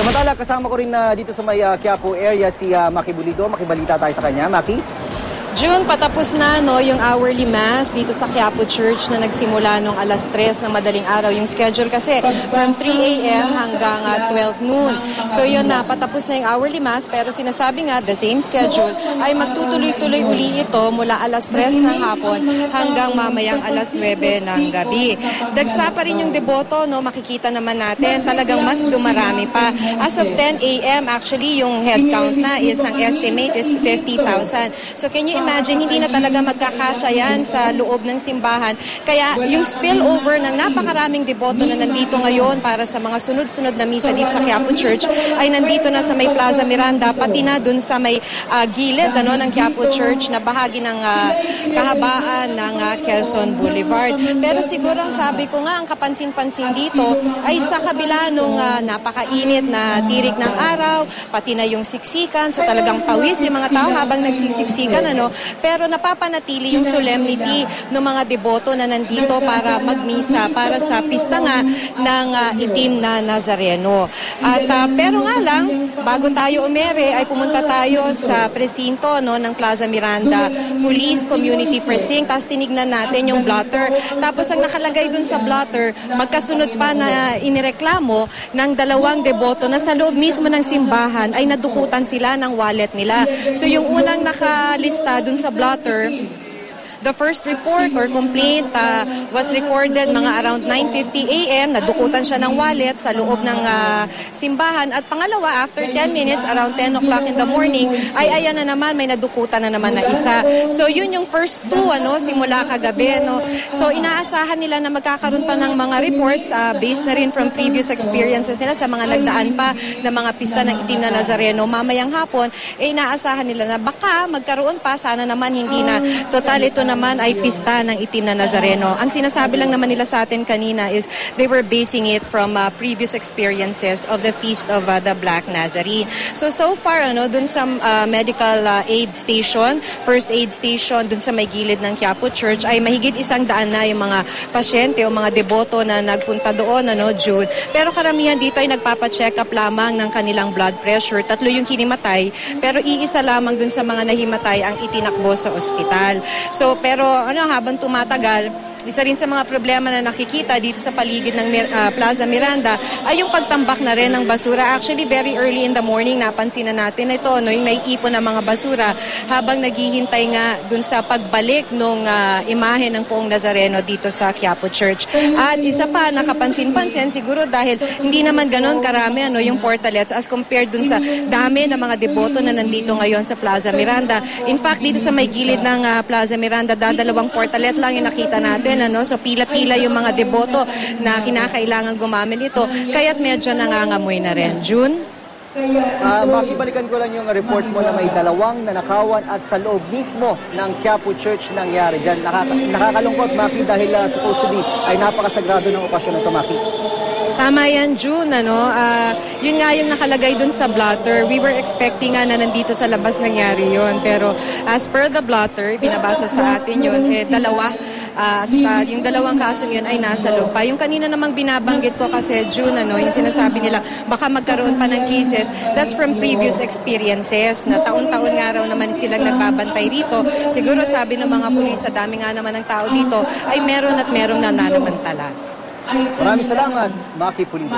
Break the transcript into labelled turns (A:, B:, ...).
A: Samantala, kasama ko rin dito sa may Quiapo area si Maki Bulido. Makibalita tayo sa kanya. Maki?
B: June, patapos na yung hourly mass dito sa Quiapo Church na nagsimula nung alas 3 ng madaling araw. Yung schedule kasi from 3 a.m. hanggang 12 noon. So yun na, patapos na yung hourly mass pero sinasabi nga, the same schedule ay magtutuloy-tuloy uli ito mula alas 3 ng hapon hanggang mamayang alas 9 ng gabi. Dagsa pa rin yung deboto, no, makikita naman natin, talagang mas dumarami pa. As of 10 a.m. actually yung head count na is, ang estimate is 50,000. So can you imagine, hindi na talaga magkakasya yan sa loob ng simbahan. Kaya yung spillover ng napakaraming deboto na nandito ngayon para sa mga sunod-sunod na misa dito sa Quiapo Church ay nandito na sa may Plaza Miranda, pati na dun sa may gilid ng Quiapo Church na bahagi ng kahabaan ng Quezon Boulevard. Pero siguro sabi ko nga, ang kapansin-pansin dito ay sa kabila nung napakainit na tirik ng araw, pati na yung siksikan, so talagang pawis yung mga tao habang nagsisiksikan, pero napapanatili yung solemnity ng mga deboto na nandito para magmisa para sa pista nga ng itim na Nazareno. At pero nga lang, bago tayo umere ay pumunta tayo sa presinto ng Plaza Miranda Police Community Precinct, tapos tinignan natin yung blotter. Tapos ang nakalagay dun sa blotter, magkasunod pa na inireklamo ng dalawang deboto na sa loob mismo ng simbahan ay nadukutan sila ng wallet nila. So yung unang nakalista dun sa blotter, the first report or complaint was recorded mga around 9:50 a.m. Nadukutan siya ng wallet sa loob ng simbahan. At pangalawa, after 10 minutes, around 10 o'clock in the morning, ay ayan na naman, may nadukutan na naman na isa. So yun yung first two, simula kagabi. So inaasahan nila na magkakaroon pa ng mga reports based na rin from previous experiences nila sa mga nagdaan pa na mga pista ng itim na Nazareno. Mamayang hapon, inaasahan nila na baka magkaroon pa, sana naman hindi na total ito naman ay pista ng itim na Nazareno. Ang sinasabi lang naman nila sa atin kanina is they were basing it from previous experiences of the Feast of the Black Nazarene. So far, dun sa medical aid station, first aid station, dun sa may gilid ng Quiapo Church, ay mahigit 100 na yung mga pasyente o mga deboto na nagpunta doon, June. Pero karamihan dito ay nagpapacheck up lamang ng kanilang blood pressure. 3 yung hinimatay, pero iisa lamang dun sa mga nahimatay ang itinakbo sa ospital. Pero habang tumatagal, isa rin sa mga problema na nakikita dito sa paligid ng Plaza Miranda ay yung pagtambak na rin ng basura. Actually, very early in the morning, napansin na natin ito, yung naiipon ng mga basura habang naghihintay nga dun sa pagbalik ng imahe ng Poong Nazareno dito sa Quiapo Church. At isa pa, nakapansin-pansin siguro dahil hindi naman ganon karami yung portalets as compared dun sa dami ng mga deboto na nandito ngayon sa Plaza Miranda. In fact, dito sa may gilid ng Plaza Miranda, dalawang portalet lang yung nakita natin. So pila-pila yung mga deboto na kinakailangan gumamit ito, kaya't medyo nangangamoy na rin. June?
A: Makibalikan ko lang yung report mo na may 2 nanakawan at sa loob mismo ng Quiapo Church nangyari dyan. Nakakalungkot, Maki, dahil supposed to be ay napakasagrado ng okasyon na ito, Maki.
B: Tama yan, June. Yun nga yung nakalagay dun sa blotter. We were expecting na nandito sa labas nangyari yun. Pero as per the blotter, binabasa sa atin yun, 2. Yung 2 kasong yun ay nasa loob pa. Yung kanina namang binabanggit ko kasi, June, yung sinasabi nila, baka magkaroon pa ng cases. That's from previous experiences na taon-taon nga raw naman silang nagbabantay rito. Siguro sabi ng mga pulis, sa dami nga naman ng tao dito, ay meron at merong nananamantala.
A: Maraming salamat, Maki Pulido.